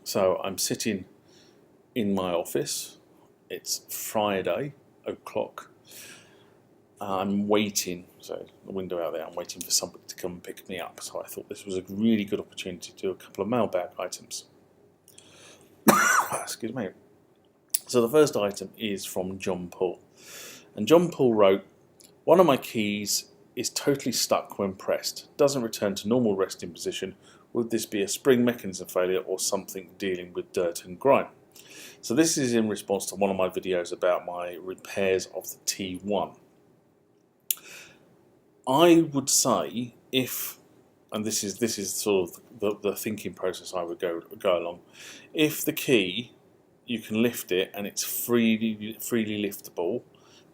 So I'm sitting in my office. It's Friday o'clock. I'm waiting, so the window out there, I'm waiting for somebody to come and pick me up. So I thought this was a really good opportunity to do a couple of mailbag items. Excuse me. So the first item is from John Paul. And John Paul wrote, "One of my keys is totally stuck when pressed. Doesn't return to normal resting position. Would this be a spring mechanism failure or something dealing with dirt and grime?" So this is in response to one of my videos about my repairs of the T1. I would say if, and this is sort of the thinking process I would go along, if the key, you can lift it and it's freely liftable,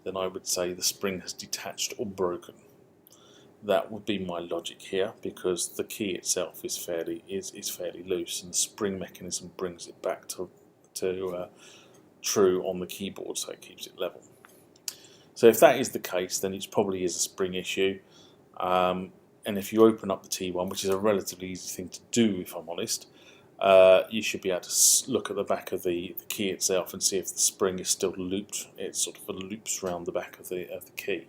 then I would say the spring has detached or broken. That would be my logic here, because the key itself is fairly loose, and the spring mechanism brings it back to true on the keyboard, so it keeps it level. So if that is the case, then it probably is a spring issue. And if you open up the T1, which is a relatively easy thing to do, if I'm honest, you should be able to look at the back of the key itself and see if the spring is still looped. It sort of loops around the back of the key.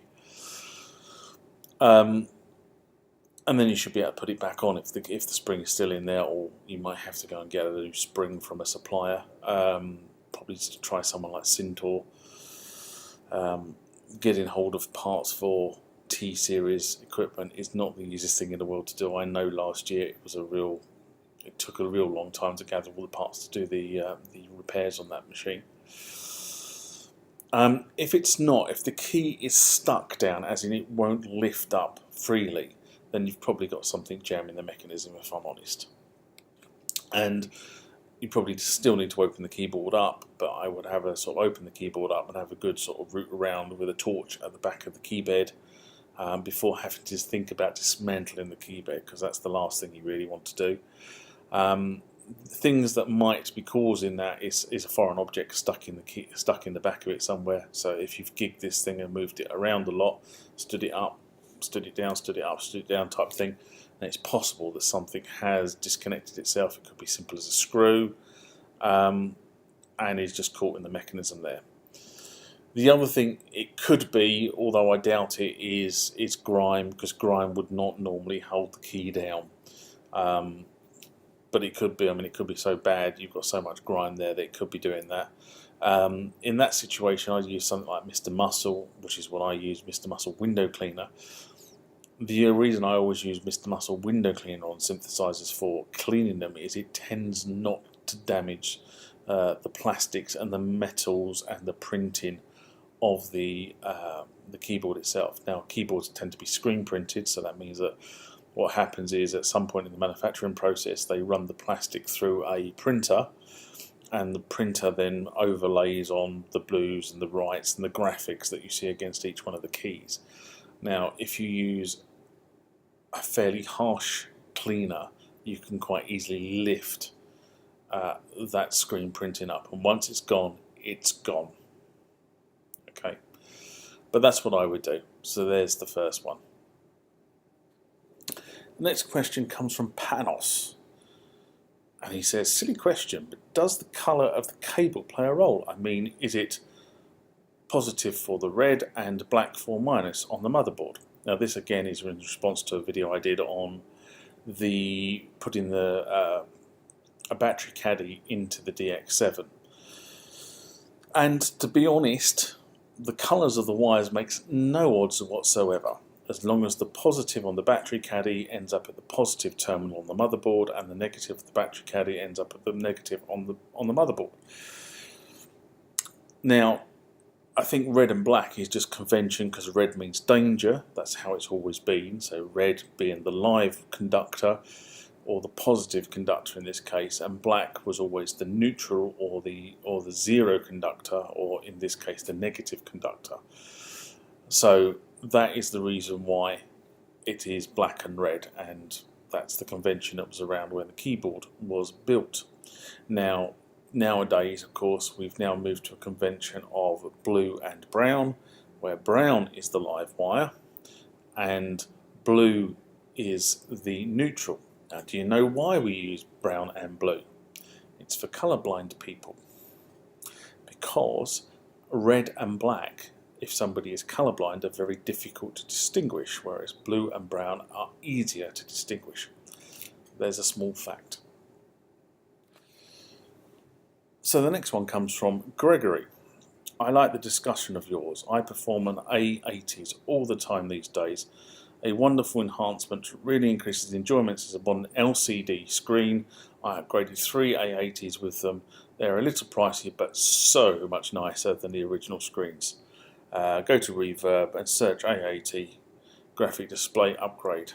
And then you should be able to put it back on if the spring is still in there, or you might have to go and get a new spring from a supplier. Probably to try someone like Syntor. Getting hold of parts for T-series equipment is not the easiest thing in the world to do. I know last year it took a real long time to gather all the parts to do the repairs on that machine. If the key is stuck down, as in it won't lift up freely, then you've probably got something jamming the mechanism, if I'm honest. And you probably still need to open the keyboard up, but I would have a sort of open the keyboard up and have a good sort of root around with a torch at the back of the key bed before having to think about dismantling the key bed, because that's the last thing you really want to do. Things that might be causing that is a foreign object stuck in the back of it somewhere. So if you've gigged this thing and moved it around a lot, stood it up, stood it down, stood it up, stood it down type thing, and it's possible that something has disconnected itself. It could be simple as a screw, and is just caught in the mechanism there. The other thing it could be, although I doubt it, is grime, because grime would not normally hold the key down. But it could be. I mean, it could be so bad, you've got so much grime there that it could be doing that. In that situation, I'd use something like Mr. Muscle, which is what I use, Mr. Muscle Window Cleaner. The reason I always use Mr. Muscle Window Cleaner on synthesizers for cleaning them is it tends not to damage the plastics and the metals and the printing of the keyboard itself. Now, keyboards tend to be screen printed, so that means that what happens is at some point in the manufacturing process they run the plastic through a printer, and the printer then overlays on the blues and the whites and the graphics that you see against each one of the keys. Now, if you use a fairly harsh cleaner, you can quite easily lift that screen printing up, and once it's gone, it's gone. Okay, but that's what I would do. So there's the first one. The next question comes from Panos, and he says, "Silly question, but does the colour of the cable play a role? I mean, is it positive for the red and black for minus on the motherboard?" Now, this again is in response to a video I did on putting a battery caddy into the DX7. And to be honest, the colours of the wires makes no odds whatsoever, as long as the positive on the battery caddy ends up at the positive terminal on the motherboard, and the negative of the battery caddy ends up at the negative on the motherboard. Now, I think red and black is just convention, because red means danger. That's how it's always been. So red being the live conductor, or the positive conductor in this case, and black was always the neutral or the zero conductor, or in this case the negative conductor. So that is the reason why it is black and red, and that's the convention that was around when the keyboard was built. Now, nowadays, of course, we've now moved to a convention of blue and brown, where brown is the live wire and blue is the neutral. Now, do you know why we use brown and blue? It's for colourblind people, because red and black, if somebody is colourblind, are very difficult to distinguish, whereas blue and brown are easier to distinguish. There's a small fact. So the next one comes from Gregory. I like the discussion of yours. I perform an A-80s all the time these days. A wonderful enhancement, really increases the enjoyment as upon an LCD screen. I upgraded 3 A-80s with them. They're a little pricey, but so much nicer than the original screens. Go to Reverb and search A-80 graphic display upgrade.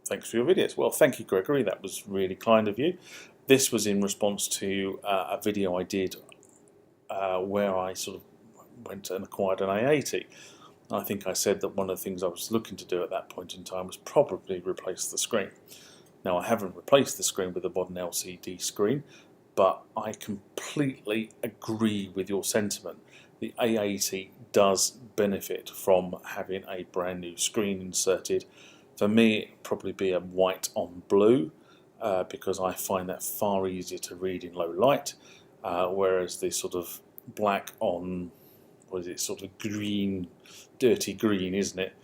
Thanks for your videos. Well, thank you, Gregory. That was really kind of you. This was in response to a video I did where I sort of went and acquired an A-80. I think I said that one of the things I was looking to do at that point in time was probably replace the screen. Now, I haven't replaced the screen with a modern LCD screen, but I completely agree with your sentiment. The A-80 does benefit from having a brand new screen inserted. For me, it would probably be a white on blue, because I find that far easier to read in low light, whereas the sort of black on, what is it, sort of green, dirty green, isn't it,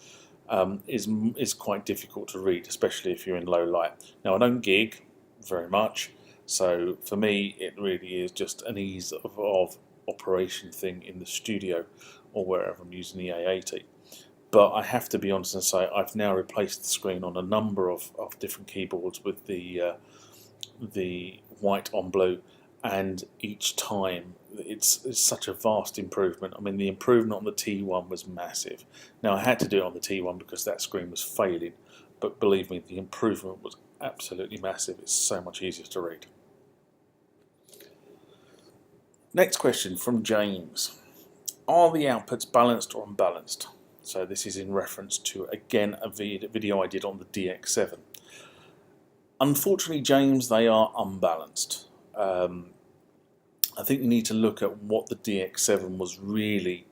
is quite difficult to read, especially if you're in low light. Now, I don't gig very much, so for me it really is just an ease of operation thing in the studio or wherever I'm using the A-80. But I have to be honest and say I've now replaced the screen on a number of different keyboards with the white on blue, and each time it's such a vast improvement. I mean, the improvement on the T1 was massive. Now, I had to do it on the T1 because that screen was failing, but believe me, the improvement was absolutely massive. It's so much easier to read. Next question from James. Are the outputs balanced or unbalanced? So this is in reference to, again, a video I did on the DX7. Unfortunately, James, they are unbalanced. I think you need to look at what the DX7 was really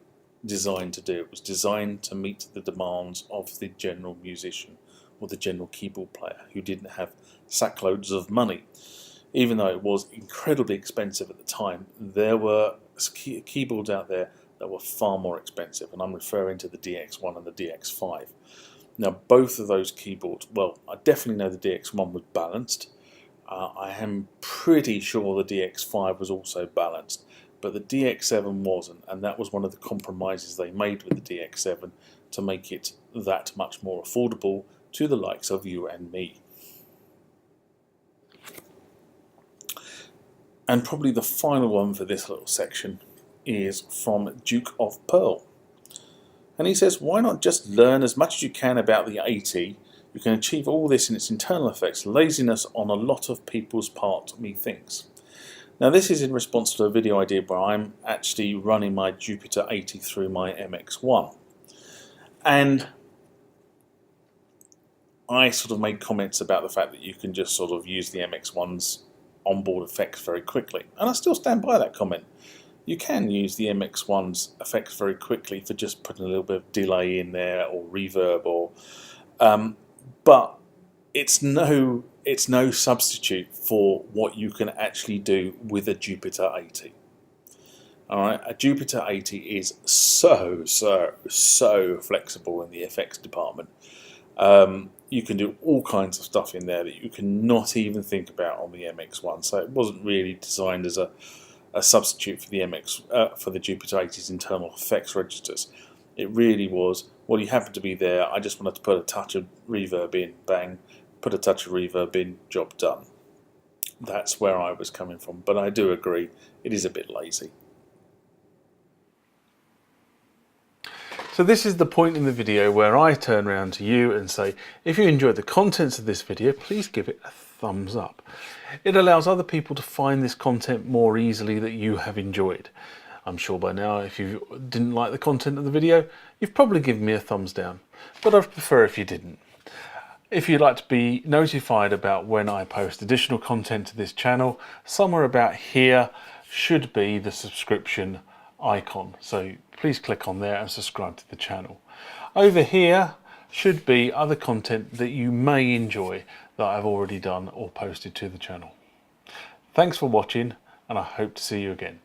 designed to do. It was designed to meet the demands of the general musician or the general keyboard player who didn't have sackloads of money. Even though it was incredibly expensive at the time, there were keyboards out there that were far more expensive, and I'm referring to the DX1 and the DX5. Now, both of those keyboards, well, I definitely know the DX1 was balanced. I am pretty sure the DX5 was also balanced, but the DX7 wasn't, and that was one of the compromises they made with the DX7 to make it that much more affordable to the likes of you and me. And probably the final one for this little section is from Duke of Pearl. And he says, why not just learn as much as you can about the 80? You can achieve all this in its internal effects. Laziness on a lot of people's part, methinks. Now, this is in response to a video I did where I'm actually running my Jupiter-80 through my MX-1. And I sort of made comments about the fact that you can just sort of use the MX-1's onboard effects very quickly. And I still stand by that comment. You can use the MX-1's effects very quickly for just putting a little bit of delay in there or reverb, or but it's no substitute for what you can actually do with a Jupiter-80. All right, a Jupiter-80 is so flexible in the effects department. You can do all kinds of stuff in there that you cannot even think about on the MX-1. So it wasn't really designed as a substitute for the for the Jupiter-80's internal effects registers. It really was, well, you happen to be there, I just wanted to put a touch of reverb in, bang, put a touch of reverb in, job done. That's where I was coming from, but I do agree, it is a bit lazy. So this is the point in the video where I turn around to you and say, if you enjoyed the contents of this video, please give it a thumbs up. It allows other people to find this content more easily that you have enjoyed. I'm sure by now, if you didn't like the content of the video, you've probably given me a thumbs down, but I'd prefer if you didn't. If you'd like to be notified about when I post additional content to this channel, somewhere about here should be the subscription icon. So please click on there and subscribe to the channel. Over here should be other content that you may enjoy that I've already done or posted to the channel. Thanks for watching, and I hope to see you again.